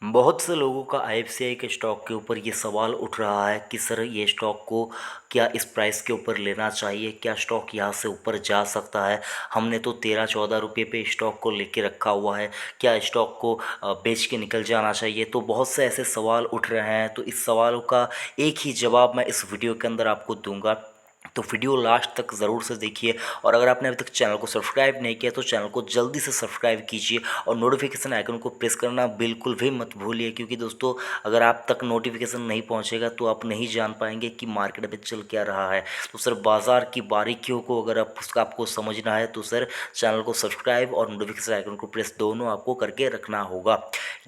बहुत से लोगों का आईएफसीआई के स्टॉक के ऊपर ये सवाल उठ रहा है कि सर ये स्टॉक को क्या इस प्राइस के ऊपर लेना चाहिए, क्या स्टॉक यहाँ से ऊपर जा सकता है। हमने तो 13-14 रुपये पे स्टॉक को लेके रखा हुआ है, क्या स्टॉक को बेच के निकल जाना चाहिए। तो बहुत से ऐसे सवाल उठ रहे हैं, तो इस सवालों का एक ही जवाब मैं इस वीडियो के अंदर आपको दूंगा। तो वीडियो लास्ट तक ज़रूर से देखिए, और अगर आपने अभी तक चैनल को सब्सक्राइब नहीं किया तो चैनल को जल्दी से सब्सक्राइब कीजिए और नोटिफिकेशन आइकन को प्रेस करना बिल्कुल भी मत भूलिए, क्योंकि दोस्तों अगर आप तक नोटिफिकेशन नहीं पहुंचेगा तो आप नहीं जान पाएंगे कि मार्केट में चल क्या रहा है। तो सर बाज़ार की बारीकियों को अगर आप उसका आपको समझना है तो सर चैनल को सब्सक्राइब और नोटिफिकेशन आइकन को प्रेस दोनों आपको करके रखना होगा।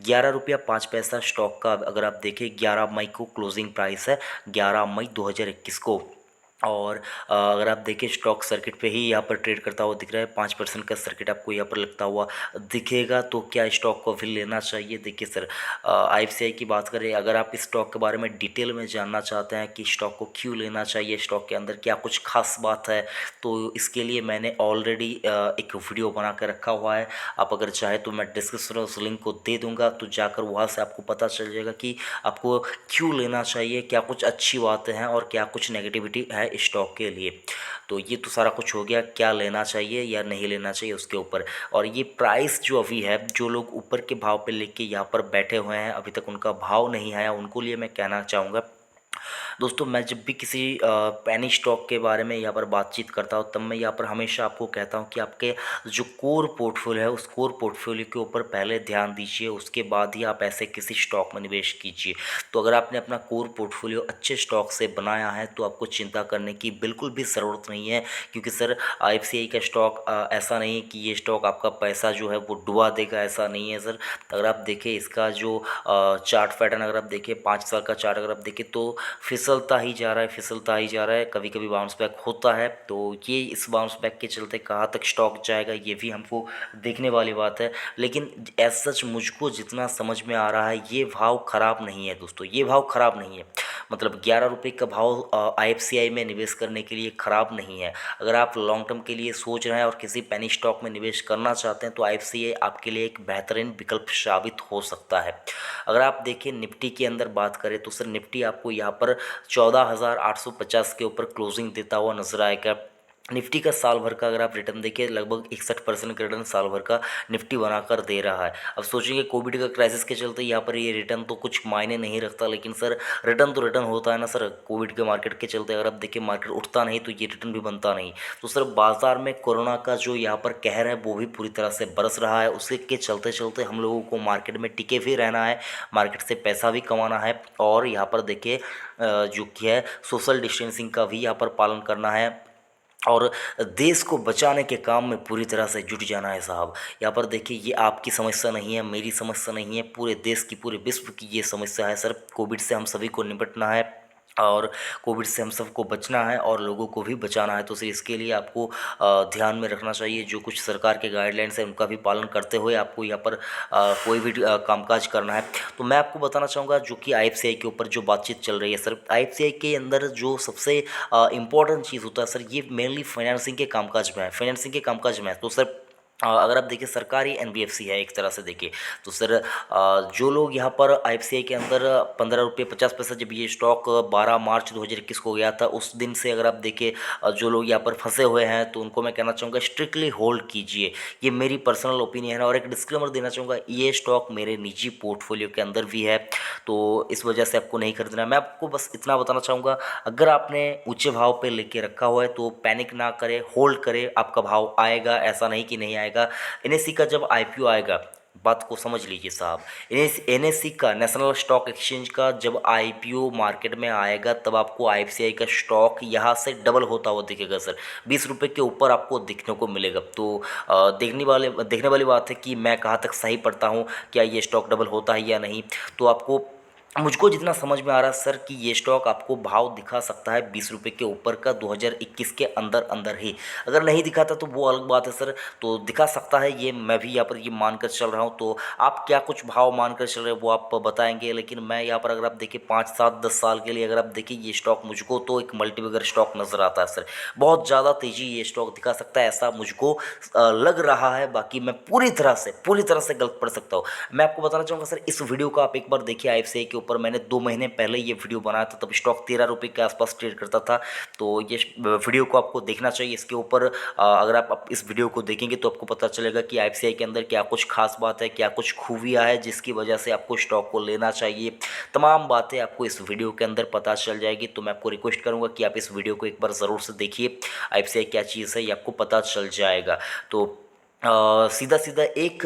11 रुपया 5 पैसा स्टॉक का अगर आप देखें, 11 मई को क्लोजिंग प्राइस है, 11 मई 2021 को। और अगर आप देखें स्टॉक सर्किट पे ही यहाँ पर ट्रेड करता हुआ दिख रहा है, 5% का सर्किट आपको यहाँ पर लगता हुआ दिखेगा। तो क्या स्टॉक को फिर लेना चाहिए? देखिए सर, आईएफसीआई की बात करें, अगर आप इस स्टॉक के बारे में डिटेल में जानना चाहते हैं कि स्टॉक को क्यों लेना चाहिए, स्टॉक के अंदर क्या कुछ खास बात है, तो इसके लिए मैंने ऑलरेडी एक वीडियो बना कर रखा हुआ है। आप अगर चाहे तो मैं डिस्क्रिप्शन में उस लिंक को दे दूंगा, तो जाकर वहाँ से आपको पता चल जाएगा कि आपको क्यों लेना चाहिए, क्या कुछ अच्छी बातें हैं और क्या कुछ नेगेटिविटी है स्टॉक के लिए। तो ये तो सारा कुछ हो गया क्या लेना चाहिए या नहीं लेना चाहिए उसके ऊपर। और ये प्राइस जो अभी है, जो लोग ऊपर के भाव पे लेके यहाँ पर बैठे हुए हैं, अभी तक उनका भाव नहीं आया, उनको लिए मैं कहना चाहूँगा दोस्तों, मैं जब भी किसी पेनी स्टॉक के बारे में यहाँ पर बातचीत करता हूँ तब मैं यहाँ पर हमेशा आपको कहता हूँ कि आपके जो कोर पोर्टफोलियो है उस कोर पोर्टफोलियो के ऊपर पहले ध्यान दीजिए, उसके बाद ही आप ऐसे किसी स्टॉक में निवेश कीजिए। तो अगर आपने अपना कोर पोर्टफोलियो अच्छे स्टॉक से बनाया है तो आपको चिंता करने की बिल्कुल भी ज़रूरत नहीं है, क्योंकि सर आईएफसीआई का स्टॉक ऐसा नहीं है कि ये स्टॉक आपका पैसा जो है वो डुबा देगा, ऐसा नहीं है सर। अगर आप देखें इसका जो चार्ट पैटर्न अगर आप देखें, 5 साल का चार्ट अगर आप देखें तो फिसलता ही जा रहा है, फिसलता ही जा रहा है, कभी कभी बाउंस बैक होता है। तो ये इस बाउंस बैक के चलते कहाँ तक स्टॉक जाएगा ये भी हमको देखने वाली बात है। लेकिन एज सच मुझको जितना समझ में आ रहा है ये भाव ख़राब नहीं है दोस्तों, ये भाव ख़राब नहीं है। मतलब 11 रुपये का भाव आईएफसीआई में निवेश करने के लिए ख़राब नहीं है। अगर आप लॉन्ग टर्म के लिए सोच रहे हैं और किसी पेनी स्टॉक में निवेश करना चाहते हैं तो आईएफसीआई आपके लिए एक बेहतरीन विकल्प साबित हो सकता है। अगर आप देखें निफ्टी के अंदर बात करें तो सर निफ्टी आपको यहाँ पर 14,850 के ऊपर क्लोजिंग देता हुआ नजर आएगा। निफ्टी का साल भर का अगर आप रिटर्न देखिए, लगभग 61% का रिटर्न साल भर का निफ्टी बनाकर दे रहा है। अब सोचिए कोविड का क्राइसिस के चलते यहाँ पर ये रिटर्न तो कुछ मायने नहीं रखता, लेकिन सर रिटर्न तो रिटर्न होता है ना सर। कोविड के मार्केट के चलते अगर आप देखिए मार्केट उठता नहीं तो ये रिटर्न भी बनता नहीं। तो सर बाजार में कोरोना का जो यहाँ पर कहर है वो भी पूरी तरह से बरस रहा है, उसी के चलते चलते हम लोगों को मार्केट में टिके भी रहना है, मार्केट से पैसा भी कमाना है, और यहाँ पर देखिए जो कि है सोशल डिस्टेंसिंग का भी यहाँ पर पालन करना है, और देश को बचाने के काम में पूरी तरह से जुट जाना है साहब। यहाँ पर देखिए ये आपकी समस्या नहीं है, मेरी समस्या नहीं है, पूरे देश की पूरे विश्व की ये समस्या है सर। कोविड से हम सभी को निपटना है और कोविड से हम सबको बचना है और लोगों को भी बचाना है। तो सिर्फ इसके लिए आपको ध्यान में रखना चाहिए जो कुछ सरकार के गाइडलाइंस हैं उनका भी पालन करते हुए आपको यहाँ पर कोई भी कामकाज करना है। तो मैं आपको बताना चाहूँगा जो कि आईएफसीआई के ऊपर जो बातचीत चल रही है सर, आईएफसीआई के अंदर जो सबसे इम्पोर्टेंट चीज़ होता है सर, ये मेनली फाइनेंसिंग के कामकाज में है, फाइनेंसिंग के कामकाज में है। तो सर अगर आप देखिए सरकारी एनबीएफसी है एक तरह से देखिए, तो सर जो लोग यहाँ पर आईएफसीआई के अंदर 15 रुपये 50 पैसा जब ये स्टॉक 12 मार्च 2021 को गया था उस दिन से अगर आप देखिए जो लोग यहाँ पर फंसे हुए हैं तो उनको मैं कहना चाहूँगा स्ट्रिक्टली होल्ड कीजिए। ये मेरी पर्सनल ओपिनियन है, और एक डिस्क्लेमर देना चाहूँगा, ये स्टॉक मेरे निजी पोर्टफोलियो के अंदर भी है, तो इस वजह से आपको नहीं खरीदना है। मैं आपको बस इतना बताना चाहूँगा, अगर आपने ऊँचे भाव पे लेके रखा हुआ है तो पैनिक ना करें, होल्ड करें, आपका भाव आएगा, ऐसा नहीं कि नहीं आएगा। एनएससी का जब आईपीओ आएगा, बात को समझ लीजिए साहब, एनएससी का नेशनल स्टॉक एक्सचेंज का जब आईपीओ मार्केट में आएगा तब आपको आईएफसीआई का स्टॉक यहाँ से डबल होता हुआ दिखेगा सर, 20 रुपये के ऊपर आपको दिखने को मिलेगा। तो देखने वाली बात है कि मैं कहाँ तक सही पढ़ता हूँ, क्या ये स्टॉक डबल होता है या नहीं। तो आपको मुझको जितना समझ में आ रहा है सर कि ये स्टॉक आपको भाव दिखा सकता है 20 रुपये के ऊपर का 2021 के अंदर अंदर ही। अगर नहीं दिखाता तो वो अलग बात है सर, तो दिखा सकता है ये, मैं भी यहाँ पर ये मानकर चल रहा हूँ। तो आप क्या कुछ भाव मानकर चल रहे हो वो आप बताएंगे, लेकिन मैं यहाँ पर अगर आप देखिए 5 7 10 साल के लिए अगर आप देखिए ये स्टॉक मुझको तो एक मल्टीबैगर स्टॉक नज़र आता है सर। बहुत ज़्यादा तेज़ी ये स्टॉक दिखा सकता है ऐसा मुझको लग रहा है। बाकी मैं पूरी तरह से गलत पड़ सकता हूँ। मैं आपको बताना चाहूँगा सर, इस वीडियो को आप एक बार देखिए आईएफसीआई के ऊपर। मैंने 2 महीने पहले ये वीडियो बनाया था, तब स्टॉक 13 रुपये के आसपास ट्रेड करता था। तो ये वीडियो को आपको देखना चाहिए। इसके ऊपर अगर आप इस वीडियो को देखेंगे तो आपको पता चलेगा कि आईएफसीआई के अंदर क्या कुछ खास बात है, क्या कुछ खूबियाँ है जिसकी वजह से आपको स्टॉक को लेना चाहिए। तमाम बातें आपको इस वीडियो के अंदर पता चल जाएगी। तो मैं आपको रिक्वेस्ट करूँगा कि आप इस वीडियो को एक बार ज़रूर से देखिए। आईएफसीआई क्या चीज़ है ये आपको पता चल जाएगा। तो सीधा सीधा एक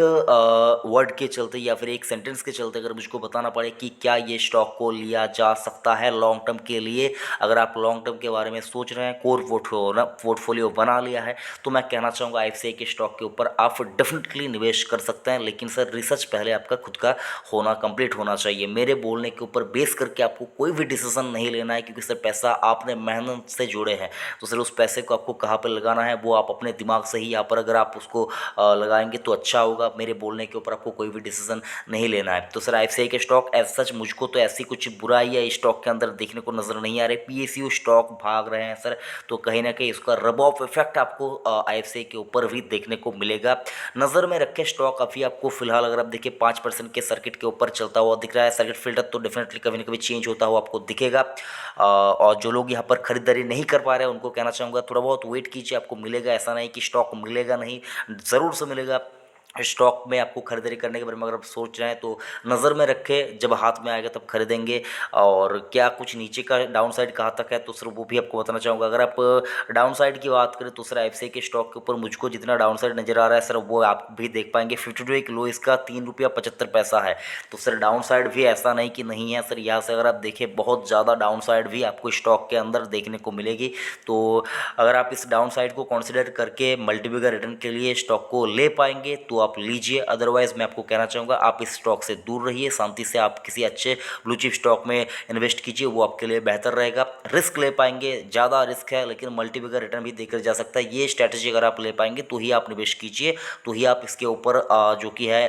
वर्ड के चलते या फिर एक सेंटेंस के चलते अगर मुझको बताना पड़े कि क्या ये स्टॉक को लिया जा सकता है लॉन्ग टर्म के लिए, अगर आप लॉन्ग टर्म के बारे में सोच रहे हैं, कोर पोर्टफोलियो बना लिया है, तो मैं कहना चाहूँगा आईएफसीआई के स्टॉक के ऊपर आप डेफिनेटली निवेश कर सकते हैं। लेकिन सर रिसर्च पहले आपका खुद का होना कंप्लीट होना चाहिए। मेरे बोलने के ऊपर बेस करके आपको कोई भी डिसीजन नहीं लेना है, क्योंकि सर पैसा आपने मेहनत से जोड़े हैं। तो सर उस पैसे को आपको कहाँ पर लगाना है वो आप अपने दिमाग से ही यहाँ पर अगर आप उसको लगाएंगे तो अच्छा होगा। मेरे बोलने के ऊपर आपको कोई भी डिसीजन नहीं लेना है। तो सर आईएफसीआई के स्टॉक एज सच मुझको तो ऐसी कुछ बुराई या स्टॉक के अंदर देखने को नज़र नहीं आ रही। पीएसयू स्टॉक भाग रहे हैं सर, तो कहीं ना कहीं इसका रब ऑफ इफेक्ट आपको आईएफसीआई के ऊपर भी देखने को मिलेगा। नज़र में रखे स्टॉक अभी आपको फिलहाल अगर आप देखिए 5% के सर्किट के ऊपर चलता हुआ दिख रहा है। सर्किट फिल्टर तो डेफिनेटली कभी ना कभी चेंज होता हुआ आपको दिखेगा। और जो लोग यहाँ पर खरीदारी नहीं कर पा रहे हैं उनको कहना चाहूँगा थोड़ा बहुत वेट कीजिए, आपको मिलेगा। ऐसा नहीं कि स्टॉक मिलेगा नहीं, ज़रूर से मिलेगा। स्टॉक में आपको खरीदारी करने के बारे में अगर आप सोच रहे हैं तो नज़र में रखें, जब हाथ में आएगा तब खरीदेंगे। और क्या कुछ नीचे का डाउन साइड कहाँ तक है तो सर वो भी आपको बताना चाहूँगा। अगर आप डाउन साइड की बात करें तो सर आईएफसीआई के स्टॉक के ऊपर मुझको जितना डाउन साइड नज़र आ रहा है सर वो आप भी देख पाएंगे। 52 एक लो इसका 3 रुपया 75 पैसा है। तो सर डाउन साइड भी ऐसा नहीं कि नहीं है सर, यहाँ से अगर आप देखें बहुत ज़्यादा डाउन साइड भी आपको स्टॉक के अंदर देखने को मिलेगी। तो अगर आप इस डाउन साइड को कंसिडर करके मल्टीबैगर रिटर्न के लिए स्टॉक को ले पाएंगे तो आप लीजिए। अदरवाइज मैं आपको कहना चाहूँगा आप इस स्टॉक से दूर रहिए। शांति से आप किसी अच्छे ब्लू चिप स्टॉक में इन्वेस्ट कीजिए, वो आपके लिए बेहतर रहेगा। रिस्क ले पाएंगे, ज़्यादा रिस्क है लेकिन मल्टीबैगर रिटर्न भी देकर जा सकता है। ये स्ट्रैटेजी अगर आप ले पाएंगे तो ही आप निवेश कीजिए, तो ही आप इसके ऊपर जो कि है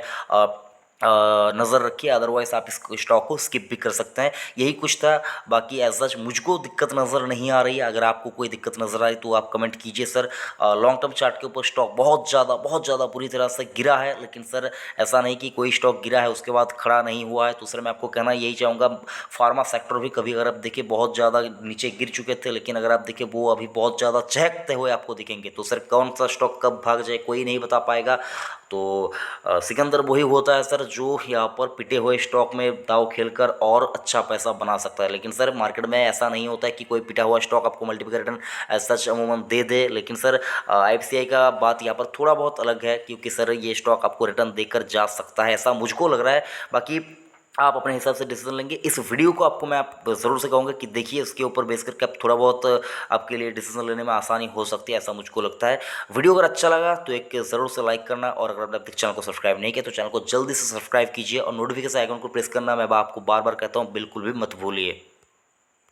नज़र रखिए। अदरवाइज़ आप इस स्टॉक को स्किप भी कर सकते हैं। यही कुछ था। बाकी एज सच मुझको दिक्कत नज़र नहीं आ रही है। अगर आपको कोई दिक्कत नज़र आई तो आप कमेंट कीजिए सर। लॉन्ग टर्म चार्ट के ऊपर स्टॉक बहुत ज़्यादा बुरी तरह से गिरा है, लेकिन सर ऐसा नहीं कि कोई स्टॉक गिरा है उसके बाद खड़ा नहीं हुआ है। तो सर मैं आपको कहना यही चाहूँगा, फार्मा सेक्टर भी कभी अगर आप देखिए बहुत ज़्यादा नीचे गिर चुके थे, लेकिन अगर आप देखिए वो अभी बहुत ज़्यादा चहकते हुए आपको दिखेंगे। तो सर कौन सा स्टॉक कब भाग जाए कोई नहीं बता पाएगा। तो सिकंदर वही होता है सर जो यहाँ पर पिटे हुए स्टॉक में दाव खेलकर और अच्छा पैसा बना सकता है। लेकिन सर मार्केट में ऐसा नहीं होता है कि कोई पिटा हुआ स्टॉक आपको मल्टीपल रिटर्न एज सच अमूमन दे दे। लेकिन सर आईएफसीआई का बात यहाँ पर थोड़ा बहुत अलग है, क्योंकि सर ये स्टॉक आपको रिटर्न देकर जा सकता है, ऐसा मुझको लग रहा है। बाकी आप अपने हिसाब से डिसीजन लेंगे। इस वीडियो को आपको मैं आप ज़रूर से कहूँगा कि देखिए, उसके ऊपर बेस करके आप थोड़ा बहुत आपके लिए डिसीजन लेने में आसानी हो सकती है, ऐसा मुझको लगता है। वीडियो अगर अच्छा लगा तो एक ज़रूर से लाइक करना, और अगर आपने अब तक चैनल को सब्सक्राइब नहीं किया तो चैनल को जल्दी से सब्सक्राइब कीजिए और नोटिफिकेशन आइकन को प्रेस करना मैं आपको बार बार कहता हूँ बिल्कुल भी मत भूलिए।